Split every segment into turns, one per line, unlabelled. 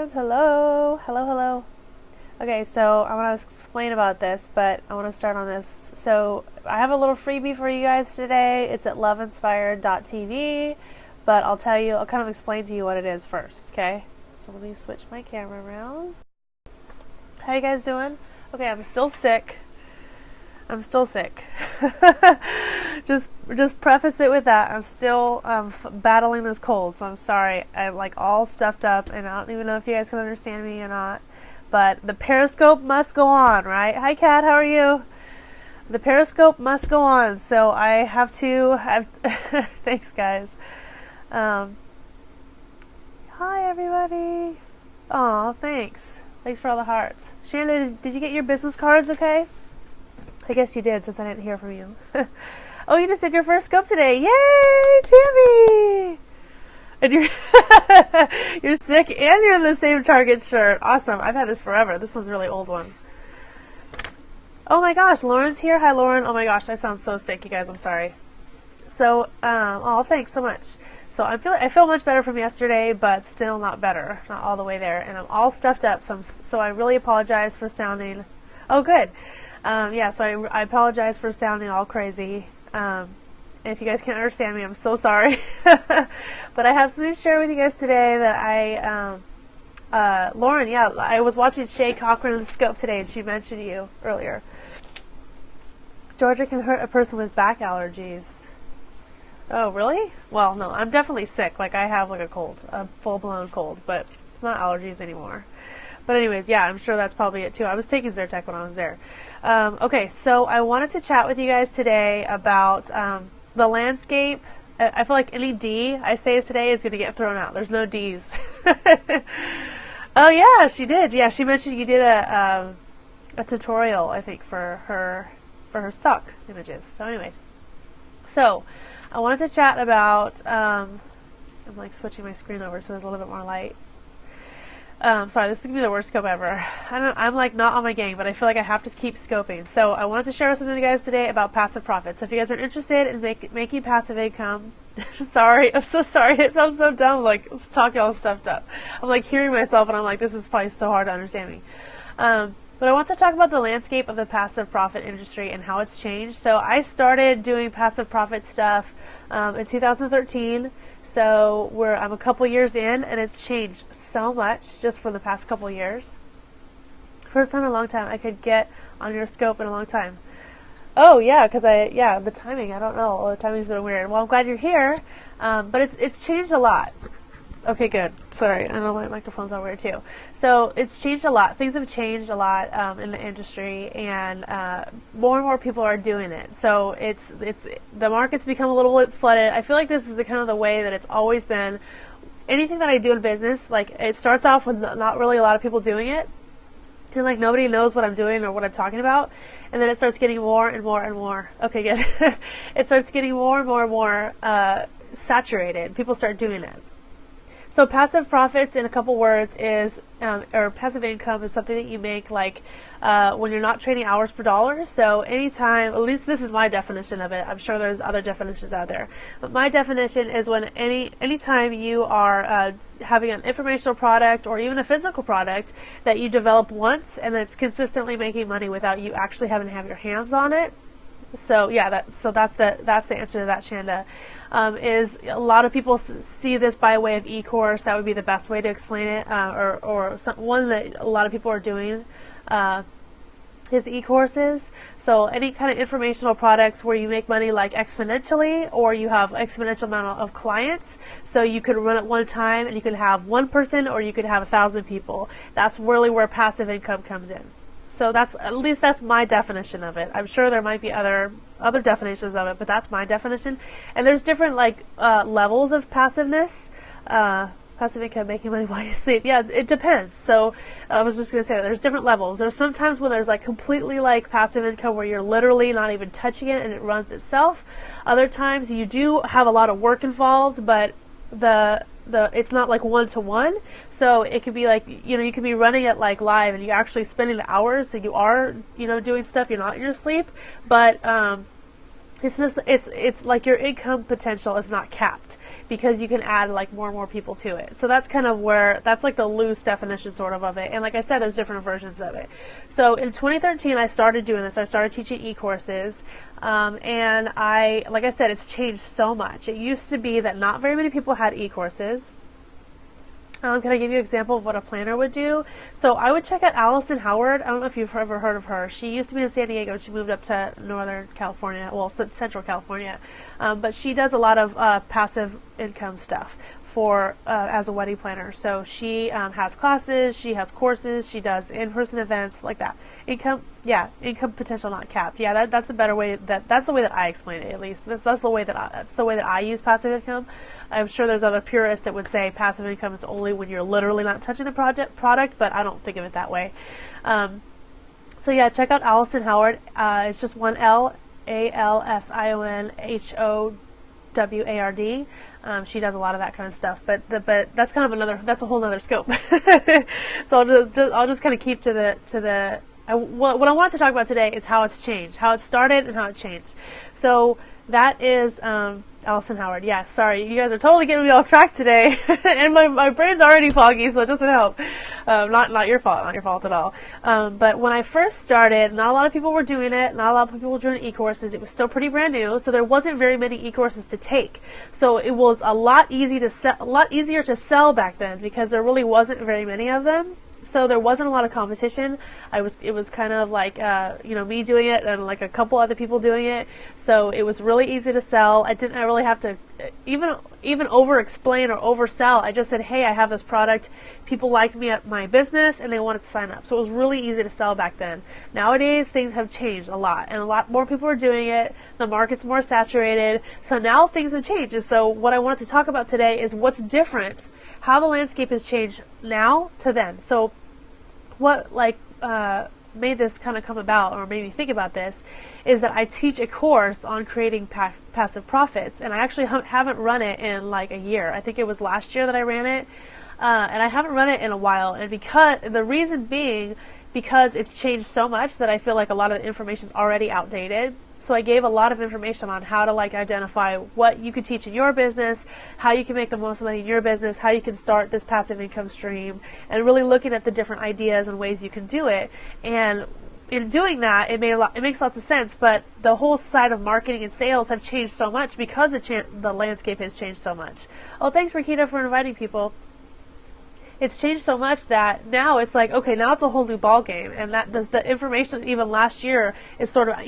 guys. Hello. Hello, hello. Okay, so I want to explain about this, but I want to start on this. So I have a little freebie for you guys today. It's at loveinspired.tv, but I'll kind of explain to you what it is first, okay? So let me switch my camera around. How you guys doing? Okay, I'm still sick. Just preface it with that. I'm still battling this cold, so I'm sorry. I'm like all stuffed up, and I don't even know if you guys can understand me or not. But the Periscope must go on, right? Hi, Kat. How are you? The Periscope must go on, so I have to have. Thanks, guys. Hi, everybody. Aw, thanks. Thanks for all the hearts. Shannon, did you get your business cards? Okay. I guess you did, since I didn't hear from you. Oh, you just did your first scope today. Yay, Tammy! And you're you're sick and you're in the same Target shirt. Awesome. I've had this forever. This one's a really old one. Oh my gosh, Lauren's here. Hi, Lauren. Oh my gosh, I sound so sick, you guys. I'm sorry. So, oh, thanks so much. So I feel much better from yesterday, but still not better. Not all the way there. And I'm all stuffed up, so I really apologize for sounding... Oh, good. Yeah, so I apologize for sounding all crazy. If you guys can't understand me, I'm so sorry. But I have something to share with you guys today that Lauren, yeah, I was watching Shay Cochran's scope today, and she mentioned you earlier. Georgia can hurt a person with back allergies. Oh, really? Well, no, I'm definitely sick. Like, I have like a cold, a full-blown cold, but it's not allergies anymore. But anyways, yeah, I'm sure that's probably it too. I was taking Zyrtec when I was there. Okay, so I wanted to chat with you guys today about the landscape. I feel like any D I say today is going to get thrown out. There's no D's. Oh yeah, she did. Yeah, she mentioned you did a tutorial, I think, for her stock images. So anyways, so I wanted to chat about. I'm like switching my screen over so there's a little bit more light. Sorry, this is going to be the worst scope ever. I'm like not on my game, but I feel like I have to keep scoping. So I wanted to share something with you guys today about passive profits. So if you guys are interested in making passive income, sorry, I'm so sorry. It sounds so dumb, like talking all stuffed up. I'm like hearing myself and I'm like, this is probably so hard to understand me. But I want to talk about the landscape of the passive profit industry and how it's changed. So I started doing passive profit stuff in 2013. So I'm a couple years in, and it's changed so much just for the past couple years. First time in a long time I could get on your scope in a long time. Oh yeah, because the timing, I don't know. The timing's been weird. Well, I'm glad you're here, but it's changed a lot. Okay, good. Sorry, I know my microphone's all weird too. So it's changed a lot. Things have changed a lot in the industry, and more and more people are doing it. So it's the market's become a little bit flooded. I feel like this is the kind of the way that it's always been. Anything that I do in business, like it starts off with not really a lot of people doing it, and like nobody knows what I'm doing or what I'm talking about, and then it starts getting more and more and more. Okay, good. It starts getting more and more and more saturated. People start doing it. So passive profits, in a couple words, is or passive income is something that you make like when you're not trading hours per dollar. So anytime, at least this is my definition of it. I'm sure there's other definitions out there, but my definition is when anytime you are having an informational product or even a physical product that you develop once and it's consistently making money without you actually having to have your hands on it. So yeah, that's the answer to that, Shanda. Is a lot of people see this by way of e-course. That would be the best way to explain it, or one that a lot of people are doing is e-courses. So any kind of informational products where you make money like exponentially, or you have exponential amount of clients. So you could run at one time and you could have one person, or you could have 1,000 people. That's really where passive income comes in. So at least that's my definition of it. I'm sure there might be other definitions of it, but that's my definition. And there's different levels of passiveness. Passive income, making money while you sleep. Yeah, it depends. So I was just going to say that there's different levels. There's sometimes when there's like completely like passive income where you're literally not even touching it and it runs itself. Other times you do have a lot of work involved, but it's not like one-to-one, so it could be like, you could be running it like live and you're actually spending the hours, so you are, doing stuff, you're not in your sleep, but it's like your income potential is not capped. because you can add like more and more people to it. So that's kind of where, that's like the loose definition sort of it. And like I said, there's different versions of it. So in 2013, I started doing this. I started teaching e-courses. And like I said, it's changed so much. It used to be that not very many people had e-courses. Can I give you an example of what a planner would do? So I would check out Allison Howard. I don't know if you've ever heard of her. She used to be in San Diego. She moved up to Northern California, well, Central California. But she does a lot of passive income stuff for as a wedding planner. So she has classes, she has courses, she does in-person events like that. Income potential not capped. Yeah, that's the better way. That's the way that I explain it, at least. That's the way that I use passive income. I'm sure there's other purists that would say passive income is only when you're literally not touching the product, but I don't think of it that way. So yeah, check out Allison Howard. It's just one L, ALSIONHOWARD. She does a lot of that kind of stuff, but that's kind of that's a whole nother scope. So I'll just kind of keep to the. What I want to talk about today is how it's changed, how it started and how it changed. So that is Allison Howard. Yeah, sorry, you guys are totally getting me off track today, and my brain's already foggy, so it doesn't help. Not your fault at all. But when I first started, not a lot of people were doing it. Not a lot of people were doing e-courses. It was still pretty brand new, so there wasn't very many e-courses to take. So it was a lot easier to sell back then because there really wasn't very many of them. So there wasn't a lot of competition. It was kind of like, me doing it and like a couple other people doing it. So it was really easy to sell. I didn't really have to even over-explain or oversell. I just said, hey, I have this product. People liked me at my business and they wanted to sign up. So it was really easy to sell back then. Nowadays, things have changed a lot and a lot more people are doing it. The market's more saturated. So now things have changed. And so what I wanted to talk about today is what's different, how the landscape has changed now to then. So what made this kind of come about or made me think about this is that I teach a course on creating passive profits, and I actually haven't run it in like a year. I think it was last year that I ran it, and I haven't run it in a while, and because it's changed so much that I feel like a lot of the information is already outdated. So I gave a lot of information on how to identify what you could teach in your business, how you can make the most money in your business, how you can start this passive income stream, and really looking at the different ideas and ways you can do it. And in doing that, it makes lots of sense, but the whole side of marketing and sales have changed so much because the landscape has changed so much. Oh, thanks, Rakita, for inviting people. It's changed so much that now it's like, okay, now it's a whole new ball game, and that the information even last year is sort of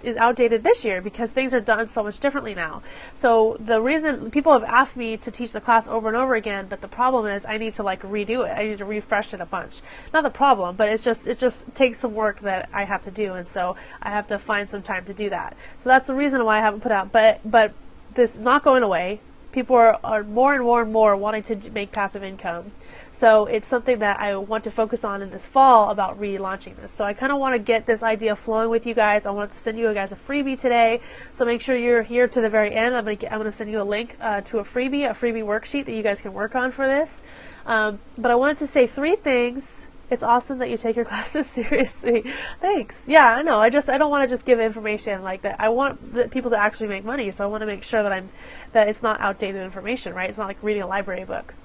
is outdated this year because things are done so much differently now. So the reason people have asked me to teach the class over and over again, but the problem is I need to redo it. I need to refresh it a bunch. Not the problem, but it just takes some work that I have to do, and so I have to find some time to do that. So that's the reason why I haven't put out. But this is not going away. People are more and more and more wanting to make passive income. So it's something that I want to focus on in this fall about relaunching this. So I kind of want to get this idea flowing with you guys. I want to send you guys a freebie today. So make sure you're here to the very end. I'm going to send you a link to a freebie worksheet that you guys can work on for this. But I wanted to say 3 things. It's awesome that you take your classes seriously. Thanks. Yeah, I know. I don't want to just give information like that. I want people to actually make money. So I want to make sure that it's not outdated information, right? It's not like reading a library book.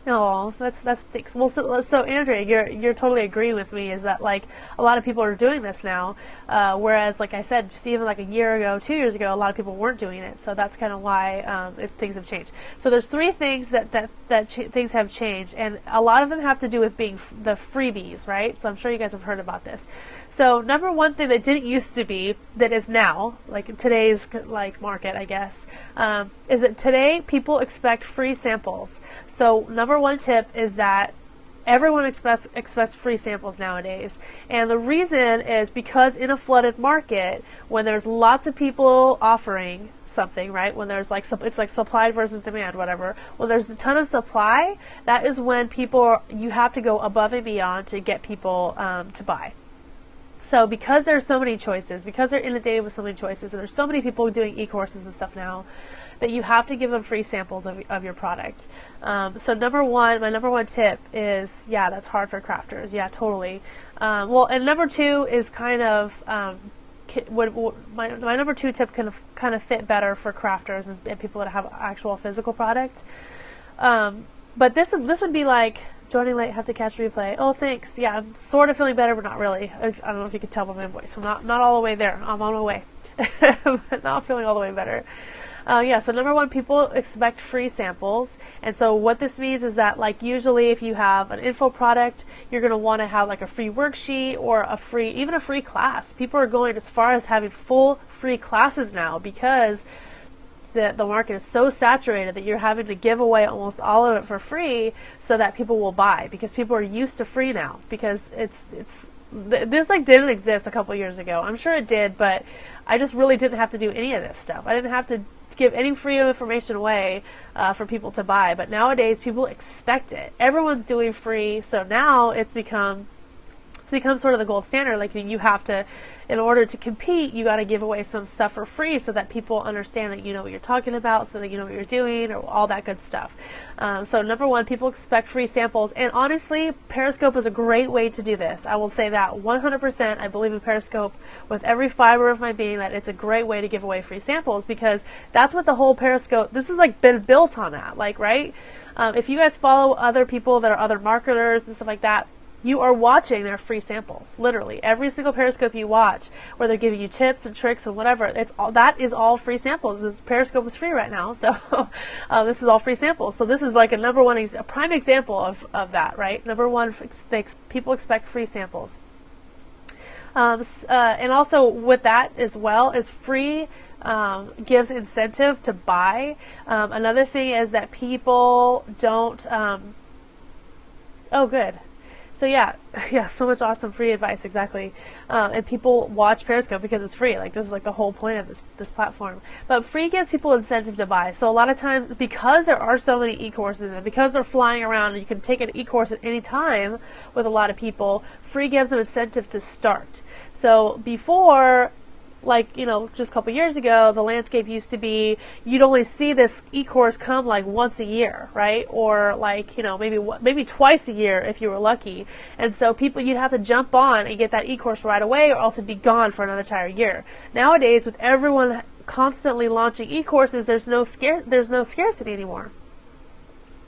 Oh, that's stinks. Well, so Andrea, you're totally agreeing with me. Is that like a lot of people are doing this now, whereas like I said, just even like a year ago, 2 years ago, a lot of people weren't doing it. So that's kind of why things have changed. So there's 3 things that things have changed, and a lot of them have to do with being the freebies, right? So I'm sure you guys have heard about this. So number one thing that didn't used to be that is now, like in today's market, I guess, is that today people expect free samples. So number one tip is that everyone expects free samples nowadays. And the reason is because in a flooded market, when there's lots of people offering something, right? When there's it's like supply versus demand, whatever. When there's a ton of supply, that is when you have to go above and beyond to get people to buy. So because there's so many choices, because they're inundated with so many choices, and there's so many people doing e-courses and stuff now, that you have to give them free samples of your product. So my number one tip is, that's hard for crafters. Yeah, totally. And number 2 is kind of my number 2 tip kind of fit better for crafters and people that have actual physical product. But this would be like, joining late, have to catch replay. Oh, thanks. Yeah, I'm sort of feeling better, but not really. I don't know if you could tell by my voice. I'm not all the way there. I'm on my way. But not feeling all the way better. Yeah, so number 1, people expect free samples. And so what this means is that, like, usually if you have an info product, you're going to want to have like a free worksheet or even a free class. People are going as far as having full free classes now because the market is so saturated that you're having to give away almost all of it for free so that people will buy, because people are used to free now, because this like didn't exist a couple years ago. I'm sure it did, but I just really didn't have to do any of this stuff. I didn't have to give any free information away for people to buy. But nowadays, people expect it. Everyone's doing free, so now it's become sort of the gold standard. Like, you have to, in order to compete, you got to give away some stuff for free so that people understand that you know what you're talking about, so that you know what you're doing, or all that good stuff. So number 1, people expect free samples. And honestly, Periscope is a great way to do this. I will say that 100%. I believe in Periscope with every fiber of my being, that it's a great way to give away free samples, because that's what the whole Periscope, this has like been built on that, like, right? If you guys follow other people that are other marketers and stuff like that, you are watching their free samples. Literally every single Periscope you watch, where they're giving you tips and tricks and whatever, that is all free samples. This Periscope is free right now, so this is all free samples. So this is like a number 1, a prime example of that, right? Number 1, people expect free samples. And also with that as well is free gives incentive to buy. Another thing is that people don't. Oh, good. So yeah, so much awesome free advice, exactly. And people watch Periscope because it's free. Like, this is like the whole point of this platform. But free gives people incentive to buy. So a lot of times, because there are so many e-courses and because they're flying around and you can take an e-course at any time with a lot of people, free gives them incentive to start. So before, like, just a couple years ago, the landscape used to be, you'd only see this e-course come like once a year, right? Or like, maybe twice a year if you were lucky. And so you'd have to jump on and get that e-course right away, or else it'd be gone for another entire year. Nowadays, with everyone constantly launching e-courses, there's no scarcity anymore.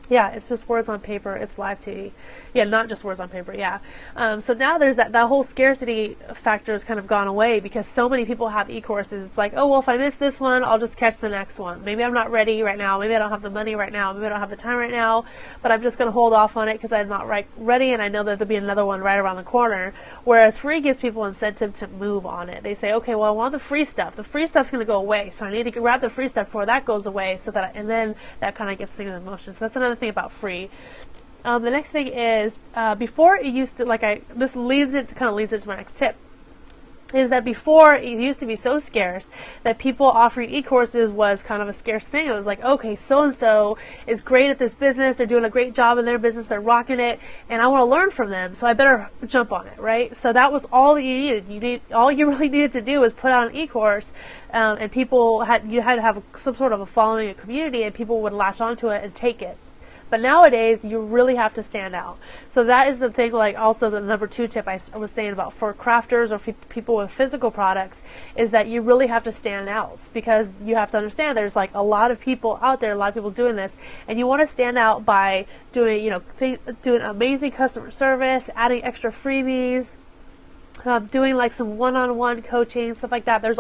Yeah, it's just words on paper. It's live TV. Yeah, not just words on paper. Yeah. So now there's that whole scarcity factor has kind of gone away because so many people have e-courses. It's like, oh, well, if I miss this one, I'll just catch the next one. Maybe I'm not ready right now. Maybe I don't have the money right now. Maybe I don't have the time right now, but I'm just going to hold off on it because I'm not ready, and I know that there'll be another one right around the corner. Whereas free gives people incentive to move on it. They say, okay, well, I want the free stuff. The free stuff's going to go away, so I need to grab the free stuff before that goes away, and then that kind of gets things in motion. So that's another thing about free. The next thing is, before it used to, this kind of leads into my next tip, is that before it used to be so scarce that people offering e-courses was kind of a scarce thing. It was like, okay, so-and-so is great at this business, they're doing a great job in their business, they're rocking it, and I want to learn from them, so I better jump on it, right? So that was all that you needed. All you really needed to do was put out an e-course, and you had to have some sort of a following, a community, and people would latch onto it and take it. But nowadays, you really have to stand out. So that is the thing, like also the number 2 tip I was saying about for crafters or people with physical products, is that you really have to stand out, because you have to understand there's like a lot of people out there, a lot of people doing this, and you want to stand out by doing, doing amazing customer service, adding extra freebies, doing like some one-on-one coaching, stuff like that. That's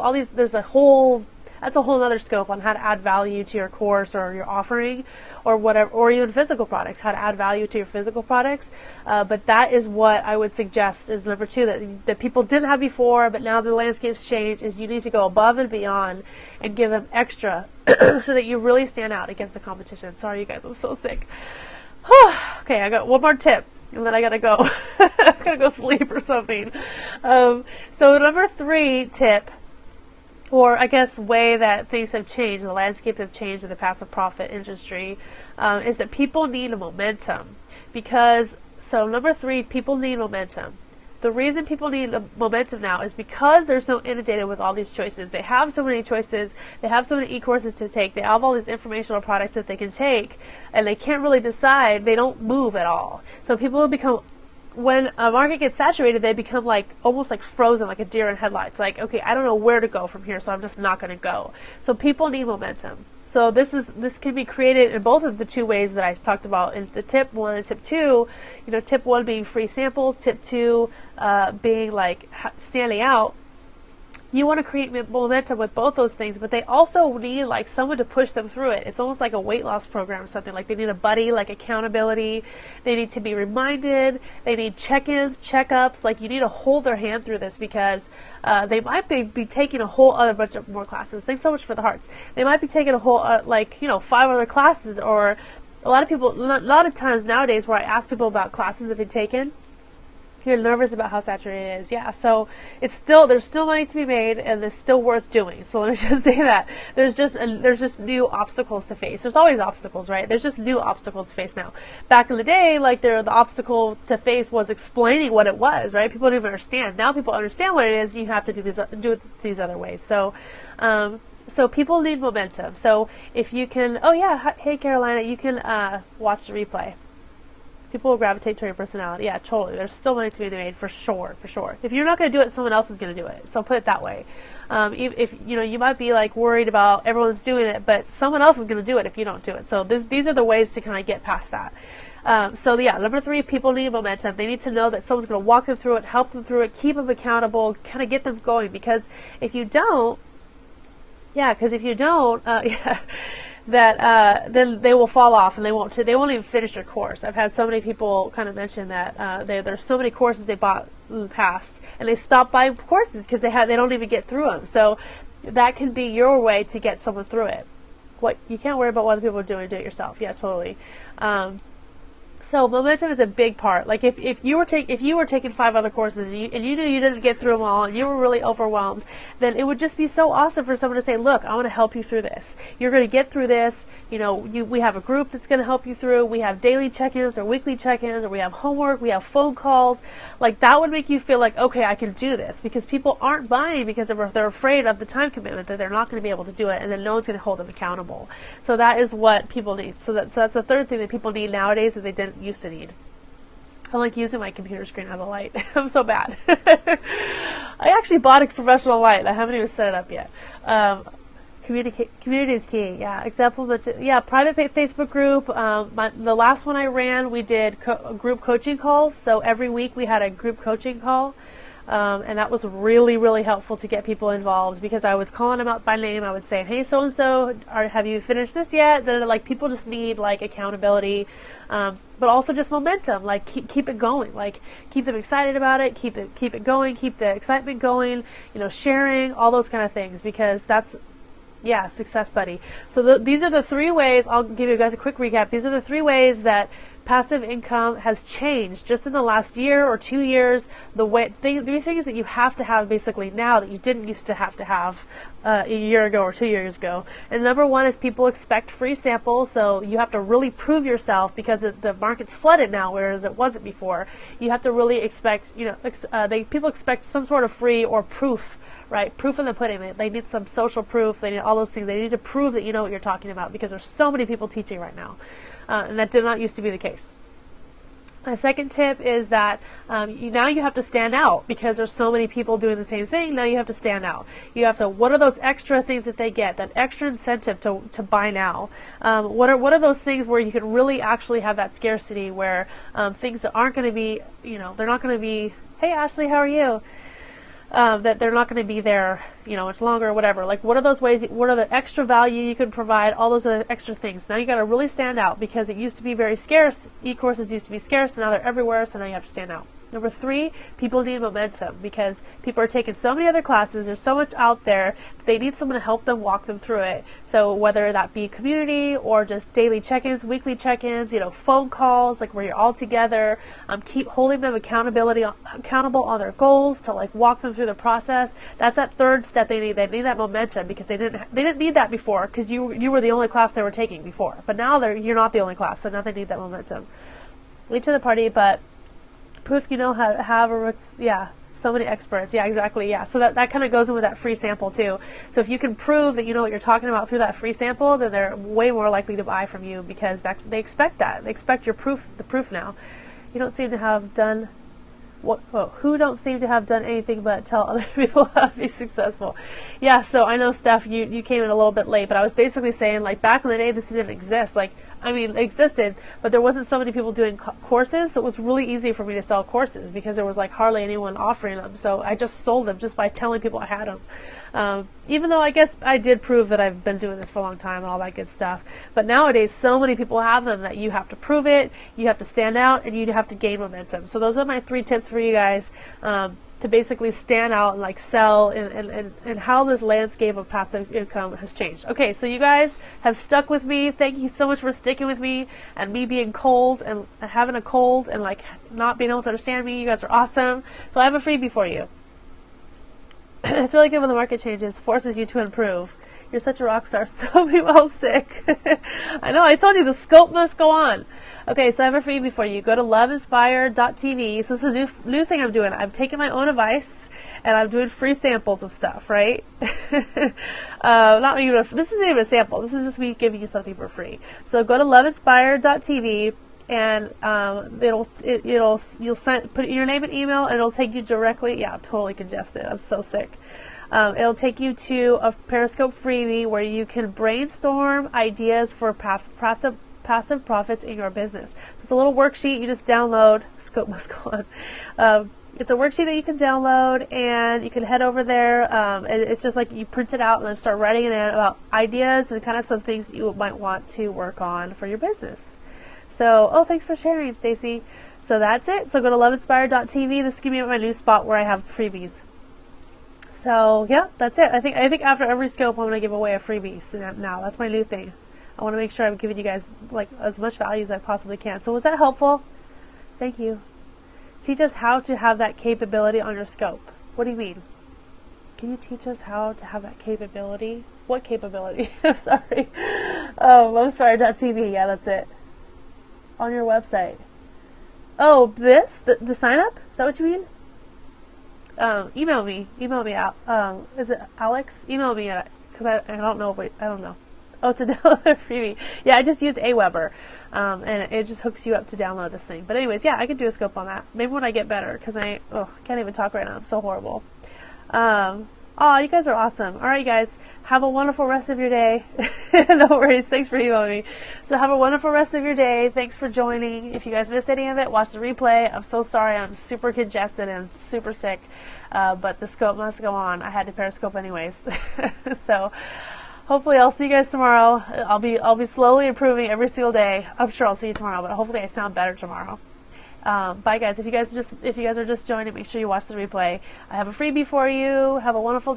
a whole other scope on how to add value to your course or your offering or whatever, or even physical products, how to add value to your physical products. But that is what I would suggest is number 2 that people didn't have before, but now the landscape's changed, is you need to go above and beyond and give them extra so that you really stand out against the competition. Sorry, you guys, I'm so sick. Okay, I got one more tip. And then I gotta go. I gotta go sleep or something. So number 3 tip, or I guess way that things have changed, the landscape have changed in the passive profit industry, is that people need a momentum. So number 3, people need momentum. The reason people need momentum now is because they're so inundated with all these choices. They have so many choices. They have so many e-courses to take. They have all these informational products that they can take, and they can't really decide. They don't move at all. So people have become when a market gets saturated, they become like almost like frozen, like a deer in headlights. Like, okay, I don't know where to go from here, so I'm just not going to go. So people need momentum. So this can be created in both of the two ways that I talked about in the tip 1 and tip 2. You know, tip 1 being free samples, tip 2 being like standing out. You want to create momentum with both those things, but they also need like someone to push them through it. It's almost like a weight loss program or something. Like they need a buddy, like accountability. They need to be reminded. They need check-ins, check-ups. Like you need to hold their hand through this because they might be taking a whole other bunch of more classes. Thanks so much for the hearts. They might be taking a whole 5 other classes, or a lot of times nowadays where I ask people about classes that they've taken. You're nervous about how saturated it is. Yeah, so there's still money to be made, and it's still worth doing. So let me just say that there's just new obstacles to face. There's always obstacles, right? There's just new obstacles to face now. Back in the day, like the obstacle to face was explaining what it was, right? People didn't even understand. Now people understand what it is, and you have to do it these other ways. So people need momentum. So if you can, hey Carolina, you can watch the replay. People will gravitate to your personality. Yeah, totally. There's still money to be made for sure. If you're not going to do it, someone else is going to do it. So put it that way. If you might be like worried about everyone's doing it, but someone else is going to do it if you don't do it. So these are the ways to kind of get past that. Number 3, people need momentum. They need to know that someone's going to walk them through it, help them through it, keep them accountable, kind of get them going. Because if you don't, then they will fall off and they won't even finish your course. I've had so many people kind of mention that there's so many courses they bought in the past and they stop buying courses because they don't even get through them. So that can be your way to get someone through it. You can't worry about what other people are doing. Do it yourself. Yeah, totally. So momentum is a big part. Like if you were taking 5 other courses and you knew you didn't get through them all and you were really overwhelmed, then it would just be so awesome for someone to say, look, I want to help you through this. You're going to get through this. We have a group that's going to help you through. We have daily check-ins or weekly check-ins, or we have homework, we have phone calls. Like that would make you feel like, okay, I can do this, because people aren't buying because they're afraid of the time commitment, that they're not going to be able to do it, and then no one's going to hold them accountable. So that is what people need. So that's the third thing that people need nowadays that they didn't used to need. I like using my computer screen as a light. I'm so bad. I actually bought a professional light. I haven't even set it up yet. Community is key. Yeah. Private Facebook group. The last one I ran, we did group coaching calls. So every week we had a group coaching call. And that was really, really helpful to get people involved, because I was calling them out by name. I would say, hey, so-and-so, have you finished this yet? Then, like, people just need, like, accountability, but also just momentum. Like, keep it going. Like, keep them excited about it. Keep it going. Keep the excitement going. Sharing, all those kind of things, because that's, success buddy. So these are the 3 ways. I'll give you guys a quick recap. These are the 3 ways that passive income has changed just in the last year or 2 years. The 3 things that you have to have basically now that you didn't used to have a year ago or 2 years ago. And number 1 is people expect free samples, so you have to really prove yourself, because the market's flooded now, whereas it wasn't before. You have to really expect, people expect some sort of free or proof. Right, proof in the pudding. They need some social proof. They need all those things. They need to prove that you know what you're talking about, because there's so many people teaching right now, and that did not used to be the case. My second tip is that now you have to stand out, because there's so many people doing the same thing. Now you have to stand out. You have to. What are those extra things that they get? That extra incentive to buy now. What are those things where you can really actually have that scarcity, where things that aren't going to be, they're not going to be. Hey Ashley, how are you? That they're not going to be there, much longer or whatever. Like, what are those ways? What are the extra value you can provide? All those other extra things. Now you got to really stand out, because it used to be very scarce. E-courses used to be scarce, and now they're everywhere. So now you have to stand out. Number 3, people need momentum, because people are taking so many other classes. There's so much out there. They need someone to help them walk them through it. So whether that be community or just daily check-ins, weekly check-ins, phone calls, like where you're all together, keep holding them accountable on their goals, to like walk them through the process. That's that 3rd step they need. They need that momentum, because they didn't need that before, because you were the only class they were taking before. But now you're not the only class, so now they need that momentum. Late to the party, but proof you know how to have so many experts. Yeah, exactly. Yeah. So that kind of goes in with that free sample too. So if you can prove that you know what you're talking about through that free sample, then they're way more likely to buy from you, because they expect that. They expect the proof now. You don't seem to have done who don't seem to have done anything but tell other people how to be successful. Yeah, so I know, Steph, you came in a little bit late, but I was basically saying, like, back in the day, this didn't exist. Like, I mean, it existed, but there wasn't so many people doing courses, so it was really easy for me to sell courses because there was, like, hardly anyone offering them. So I just sold them just by telling people I had them. Even though I guess I did prove that I've been doing this for a long time and all that good stuff. But nowadays, so many people have them that you have to prove it, you have to stand out, and you have to gain momentum. So those are my 3 tips for you guys. To basically stand out and like sell and how this landscape of passive income has changed. Okay, so you guys have stuck with me. Thank you so much for sticking with me and me being cold and having a cold and like not being able to understand me. You guys are awesome. So I have a freebie for you. It's really good when the market changes, forces you to improve. You're such a rock star, so be well sick. I know, I told you the scope must go on. Okay, so I have a freebie for you. Go to loveinspired.tv. So this is a new thing I'm doing. I'm taking my own advice and I'm doing free samples of stuff, right? Not even this isn't even a sample. This is just me giving you something for free. So go to loveinspired.tv and you'll put in your name and email and it'll take you directly. Yeah, I'm totally congested. I'm so sick. It'll take you to a Periscope freebie where you can brainstorm ideas for passive profits in your business. So it's a little worksheet you just download. Scope must go on. It's a worksheet that you can download, and you can head over there. And it's just like you print it out and then start writing it in about ideas and kind of some things that you might want to work on for your business. So, thanks for sharing, Stacy. So that's it. So go to loveinspired.tv. This is going to be my new spot where I have freebies. So yeah, that's it. I think after every scope, I'm going to give away a freebie. So now that's my new thing. I want to make sure I'm giving you guys like as much value as I possibly can. So was that helpful? Thank you. Teach us how to have that capability on your scope. What do you mean? Can you teach us how to have that capability? What capability? I'm sorry. Loveinspired.tv. Yeah, that's it. On your website. Oh, the sign up? Is that what you mean? Email me out. Is it Alex? Email me at, because I don't know, but I don't know. Oh, to download a freebie. Yeah, I just used Aweber, and it just hooks you up to download this thing. But anyways, yeah, I could do a scope on that. Maybe when I get better, because I can't even talk right now. I'm so horrible. You guys are awesome. All right, you guys, have a wonderful rest of your day. No worries. Thanks for emailing me. So have a wonderful rest of your day. Thanks for joining. If you guys missed any of it, watch the replay. I'm so sorry. I'm super congested and super sick, but the scope must go on. I had to Periscope anyways. So hopefully I'll see you guys tomorrow. I'll be slowly improving every single day. I'm sure I'll see you tomorrow, but hopefully I sound better tomorrow. Bye guys. If you guys are just joining, make sure you watch the replay. I have a freebie for you. Have a wonderful day.